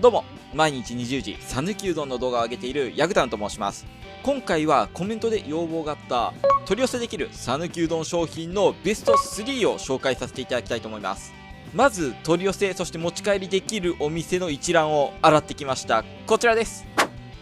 どうも、毎日20時、讃岐うどんの動画を上げているヤグタンと申します。今回はコメントで要望があった取り寄せできる讃岐うどん商品のベスト3を紹介させていただきたいと思います。まず取り寄せ、そして持ち帰りできるお店の一覧を洗ってきました。こちらです。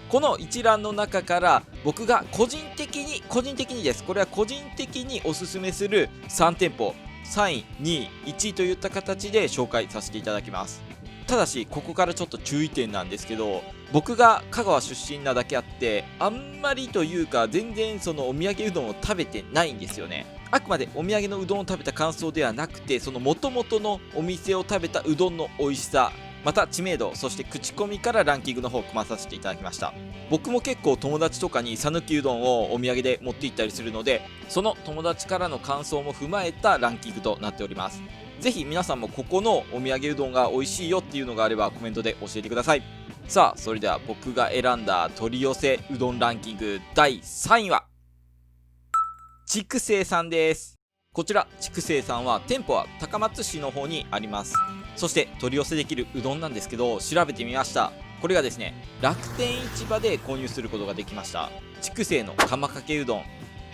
この一覧の中から僕が個人的にです。これは個人的におすすめする3店舗、3位、2位、1位といった形で紹介させていただきます。ただしここからちょっと注意点なんですけど、僕が香川出身なだけあってあんまりというか全然そのお土産うどんを食べてないんですよね。あくまでお土産のうどんを食べた感想ではなくて、その元々のお店を食べたうどんの美味しさ、また知名度、そして口コミからランキングの方を組まさせていただきました。僕も結構友達とかに讃岐うどんをお土産で持って行ったりするので、その友達からの感想も踏まえたランキングとなっております。ぜひ皆さんもここのお土産うどんが美味しいよっていうのがあればコメントで教えてください。さあ、それでは僕が選んだ取り寄せうどんランキング第3位は筑西さんです。こちら筑西さんは店舗は高松市の方にあります。そして取り寄せできるうどんなんですけど、調べてみました。これがですね、楽天市場で購入することができました。筑西の釜かけうどん、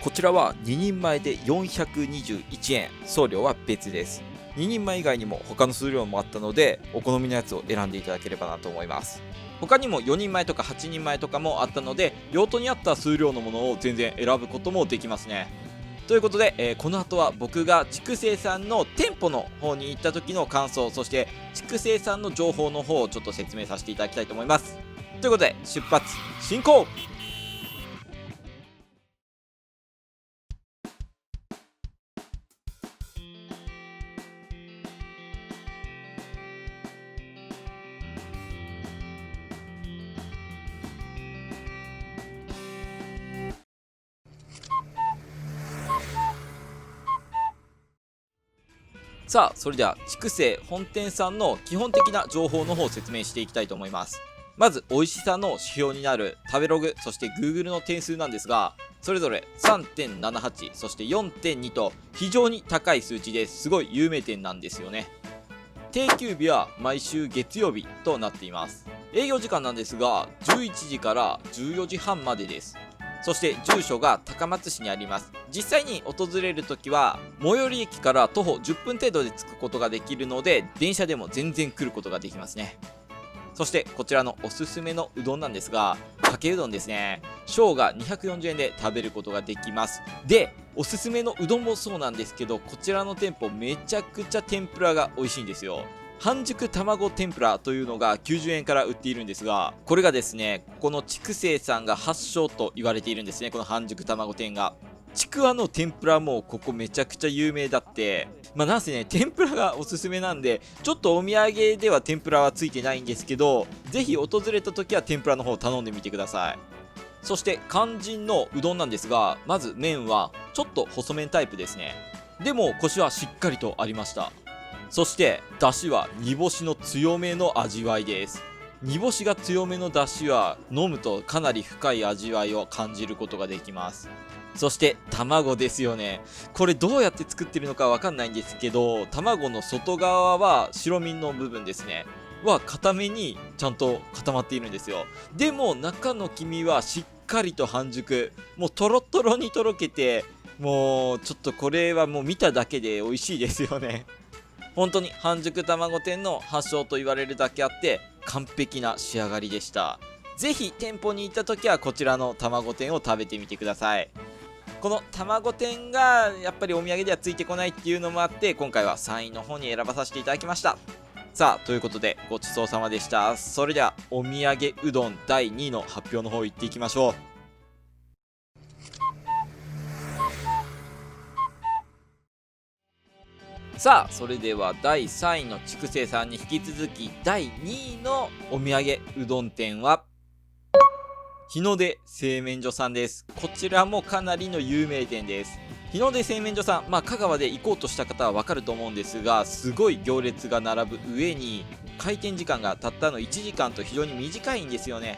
こちらは2人前で421円、送料は別です。2人前以外にも他の数量もあったので、お好みのやつを選んでいただければなと思います。他にも4人前とか8人前とかもあったので、用途に合った数量のものを全然選ぶこともできますね。ということで、この後は僕が筑西さんの店舗の方に行った時の感想、そして筑西さんの情報の方をちょっと説明させていただきたいと思います。ということで出発進行。さあ、それでは筑西本店さんの基本的な情報の方を説明していきたいと思います。まず美味しさの指標になる食べログ、そして Google の点数なんですが、それぞれ 3.78 そして 4.2 と非常に高い数値です。すごい有名店なんですよね。定休日は毎週月曜日となっています。営業時間なんですが11時から14時半までです。そして住所が高松市にあります。実際に訪れるときは最寄り駅から徒歩10分程度で着くことができるので、電車でも全然来ることができますね。そしてこちらのおすすめのうどんなんですが、かけうどんですね。小が240円で食べることができます。で、おすすめのうどんもそうなんですけど、こちらの店舗めちゃくちゃ天ぷらが美味しいんですよ。半熟卵天ぷらというのが90円から売っているんですが、これがですね、この筑西さんが発祥と言われているんですね。この半熟卵天が、ちくわの天ぷらもここめちゃくちゃ有名だって、なんせね天ぷらがおすすめなんで、ちょっとお土産では天ぷらはついてないんですけど、ぜひ訪れた時は天ぷらの方を頼んでみてください。そして肝心のうどんなんですが、まず麺はちょっと細麺タイプですね。でもコシはしっかりとありました。そして出汁は煮干しの強めの味わいです。煮干しが強めの出汁は飲むとかなり深い味わいを感じることができます。そして卵ですよね。これどうやって作ってるのかわかんないんですけど、卵の外側は白身の部分ですねは固めにちゃんと固まっているんですよ。でも中の黄身はしっかりと半熟、もうトロトロにとろけて、もうちょっとこれはもう見ただけで美味しいですよね。本当に半熟卵店の発祥と言われるだけあって完璧な仕上がりでした。ぜひ店舗に行った時はこちらの卵店を食べてみてください。この卵店がやっぱりお土産ではついてこないっていうのもあって、今回は3位の方に選ばさせていただきました。さあ、ということでごちそうさまでした。それではお土産うどん第2位の発表の方行っていきましょう。さあ、それでは第3位の筑西さんに引き続き第2位のお土産うどん店は日の出製麺所さんです。こちらもかなりの有名店です。日の出製麺所さん、香川で行こうとした方はわかると思うんですが、すごい行列が並ぶ上に開店時間がたったの1時間と非常に短いんですよね。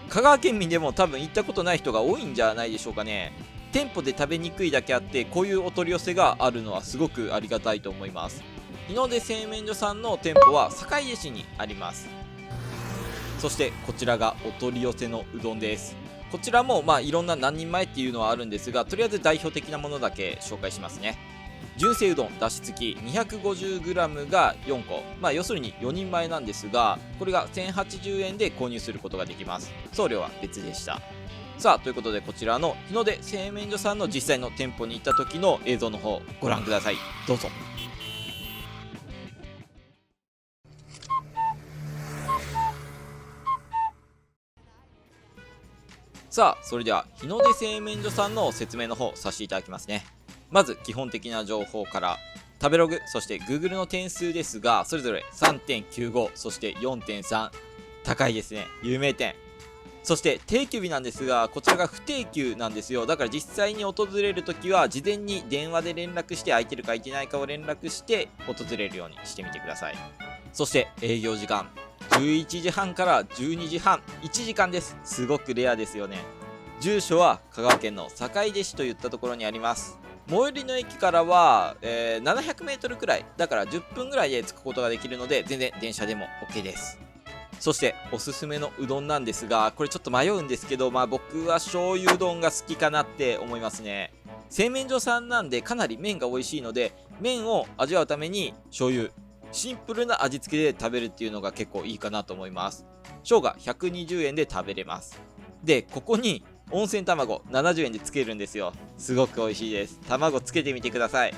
香川県民でも多分行ったことない人が多いんじゃないでしょうかね。店舗で食べにくいだけあって、こういうお取り寄せがあるのはすごくありがたいと思います。日の出製麺所さんの店舗は坂出市にあります。そしてこちらがお取り寄せのうどんです。こちらもいろんな何人前っていうのはあるんですが、とりあえず代表的なものだけ紹介しますね。純正うどんだし付き 250g が4個、要するに4人前なんですが、これが1080円で購入することができます。送料は別でした。さあ、ということでこちらの日の出製麺所さんの実際の店舗に行った時の映像の方ご覧ください。どうぞ。さあ、それでは日の出製麺所さんの説明の方させていただきますね。まず基本的な情報から、食べログ、そして Google の点数ですが、それぞれ 3.95、そして 4.3、高いですね。有名店。そして定休日なんですが、こちらが不定休なんですよ。だから実際に訪れるときは事前に電話で連絡して、空いてるか空いてないかを連絡して訪れるようにしてみてください。そして営業時間、11時半から12時半、1時間です。すごくレアですよね。住所は香川県の坂出市といったところにあります。最寄りの駅からは、700メートルくらい、だから10分ぐらいで着くことができるので、全然電車でも OK です。そしておすすめのうどんなんですが、これちょっと迷うんですけど、僕は醤油うどんが好きかなって思いますね。製麺所さんなんでかなり麺が美味しいので、麺を味わうために醤油、シンプルな味付けで食べるっていうのが結構いいかなと思います。生姜120円で食べれます。で、ここに温泉卵70円でつけるんですよ。すごく美味しいです。卵つけてみてください。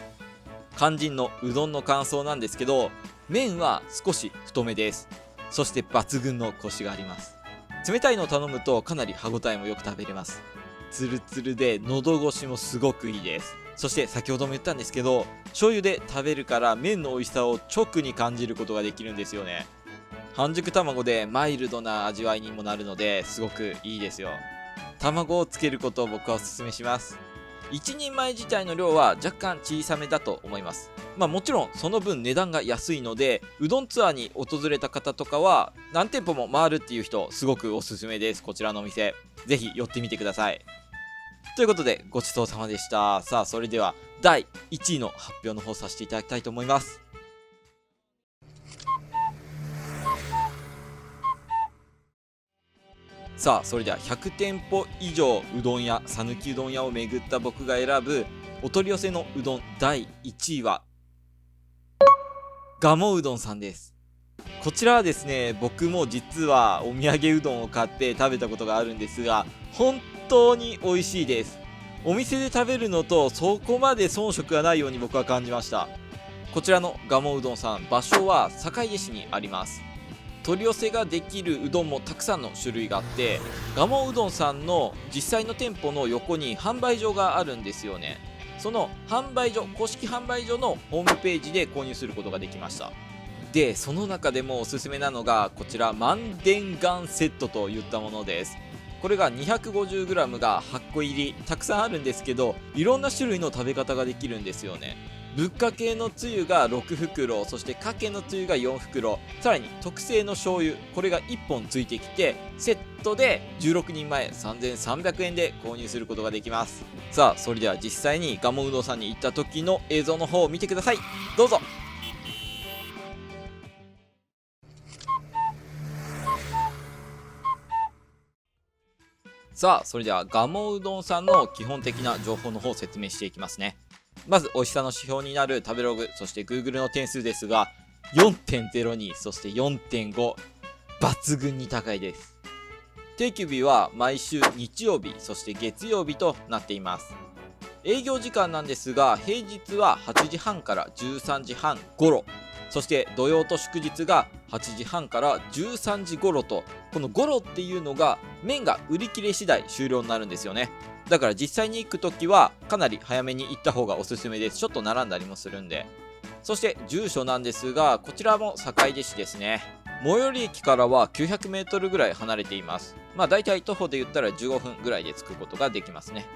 肝心のうどんの感想なんですけど、麺は少し太めです。そして抜群のコシがあります。冷たいのを頼むとかなり歯ごたえもよく食べれます。ツルツルで喉越しもすごくいいです。そして先ほども言ったんですけど、醤油で食べるから麺の美味しさを直に感じることができるんですよね。半熟卵でマイルドな味わいにもなるのですごくいいですよ。卵をつけることを僕はおすすめします。1人前自体の量は若干小さめだと思います。もちろんその分値段が安いので、うどんツアーに訪れた方とかは何店舗も回るっていう人すごくおすすめです。こちらのお店ぜひ寄ってみてください。ということでごちそうさまでした。さあ、それでは第1位の発表の方させていただきたいと思います。さあ、それでは100店舗以上うどん屋、讃岐うどん屋を巡った僕が選ぶお取り寄せのうどん第1位は蒲生うどんさんです。こちらはですね、僕も実はお土産うどんを買って食べたことがあるんですが、本当に美味しいです。お店で食べるのとそこまで遜色がないように僕は感じました。こちらの蒲生うどんさん、場所は坂出市にあります。取り寄せができるうどんもたくさんの種類があって、蒲生うどんさんの実際の店舗の横に販売所があるんですよね。その販売所、公式販売所のホームページで購入することができました。で、その中でもおすすめなのがこちら万電丸セットといったものです。これが 250g が8個入り、たくさんあるんですけど、いろんな種類の食べ方ができるんですよね。ぶっかけのつゆが6袋、そしてかけのつゆが4袋、さらに特製の醤油、これが1本ついてきて、セットで16人前3300円で購入することができます。さあ、それでは実際に蒲生うどんさんに行った時の映像の方を見てください。どうぞ。さあ、それでは蒲生うどんさんの基本的な情報の方を説明していきますね。まず美味しさの指標になる食べログ、そして Google の点数ですが 4.02、 そして 4.5、 抜群に高いです。定休日は毎週日曜日、そして月曜日となっています。営業時間なんですが、平日は8時半から13時半頃、そして土曜と祝日が8時半から13時頃と、この頃っていうのが麺が売り切れ次第終了になるんですよね。だから実際に行くときはかなり早めに行った方がおすすめです。ちょっと並んだりもするんで。そして住所なんですが、こちらも坂出市ですね。最寄り駅からは900メートルぐらい離れています。だいたい徒歩で言ったら15分ぐらいで着くことができますね。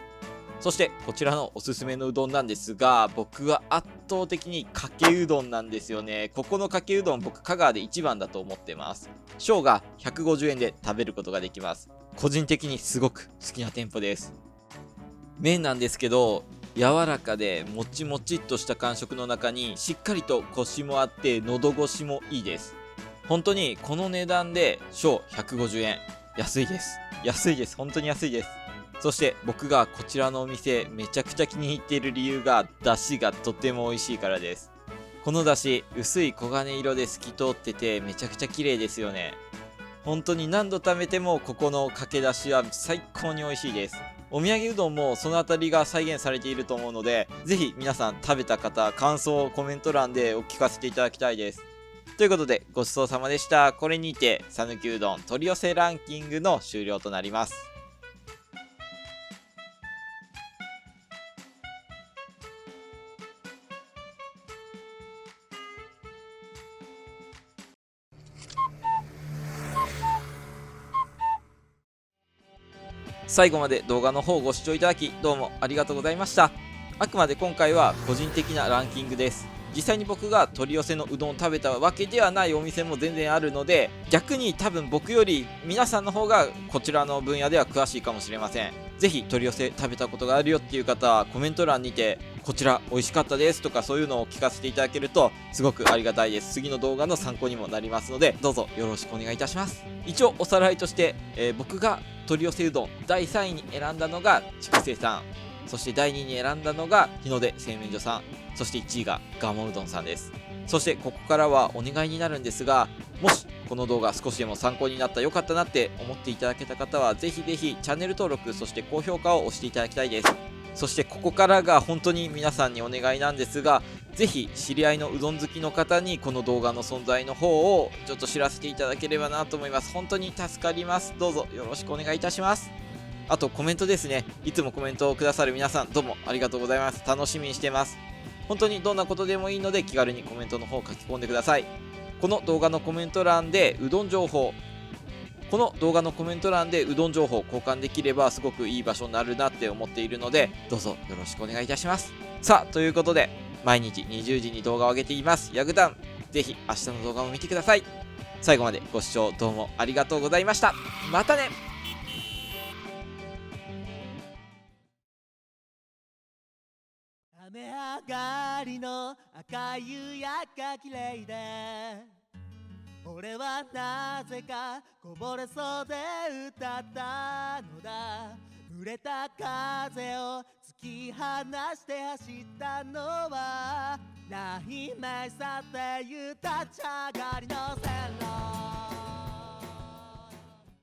そしてこちらのおすすめのうどんなんですが、僕は圧倒的にかけうどんなんですよね。ここのかけうどん、僕香川で一番だと思ってます。小が150円で食べることができます。個人的にすごく好きな店舗です。麺なんですけど、柔らかでもちもちっとした感触の中にしっかりとコシもあって喉越しもいいです。本当にこの値段で小150円。安いです。安いです。本当に安いです。そして僕がこちらのお店めちゃくちゃ気に入っている理由が、出汁がとっても美味しいからです。この出汁、薄い黄金色で透き通っててめちゃくちゃ綺麗ですよね。本当に何度食べてもここのかけだしは最高に美味しいです。お土産うどんもそのあたりが再現されていると思うので、ぜひ皆さん食べた方、感想をコメント欄でお聞かせていただきたいです。ということで、ごちそうさまでした。これにて、讃岐うどん取り寄せランキングの終了となります。最後まで動画の方をご視聴いただき、どうもありがとうございました。あくまで今回は個人的なランキングです。実際に僕が取り寄せのうどんを食べたわけではないお店も全然あるので、逆に多分僕より皆さんの方がこちらの分野では詳しいかもしれません。ぜひ取り寄せ食べたことがあるよっていう方はコメント欄にて、こちら美味しかったですとかそういうのを聞かせていただけるとすごくありがたいです。次の動画の参考にもなりますので、どうぞよろしくお願いいたします。一応おさらいとして、僕が取り寄せうどん第3位に選んだのが筑西さん、そして第2位に選んだのが日の出製麺所さん、そして1位がガモうどんさんです。そしてここからはお願いになるんですが、もしこの動画少しでも参考になった、良かったなって思っていただけた方は、ぜひぜひチャンネル登録、そして高評価を押していただきたいです。そしてここからが本当に皆さんにお願いなんですが、ぜひ知り合いのうどん好きの方にこの動画の存在の方をちょっと知らせていただければなと思います。本当に助かります。どうぞよろしくお願いいたします。あとコメントですね。いつもコメントをくださる皆さん、どうもありがとうございます。楽しみにしてます。本当にどんなことでもいいので気軽にコメントの方を書き込んでください。この動画のコメント欄でうどん情報、この動画のコメント欄でうどん情報交換できればすごくいい場所になるなって思っているので、どうぞよろしくお願いいたします。さあ、ということで、毎日20時に動画を上げています。ヤグタン、ぜひ明日の動画も見てください。最後までご視聴どうもありがとうございました。またね。雨上がりの赤い夕焼けが綺麗で、俺はなぜかこぼれそうで歌ったのだ。濡れた風を突き放して走ったのは、ないめさっていう立ち上がりの線路。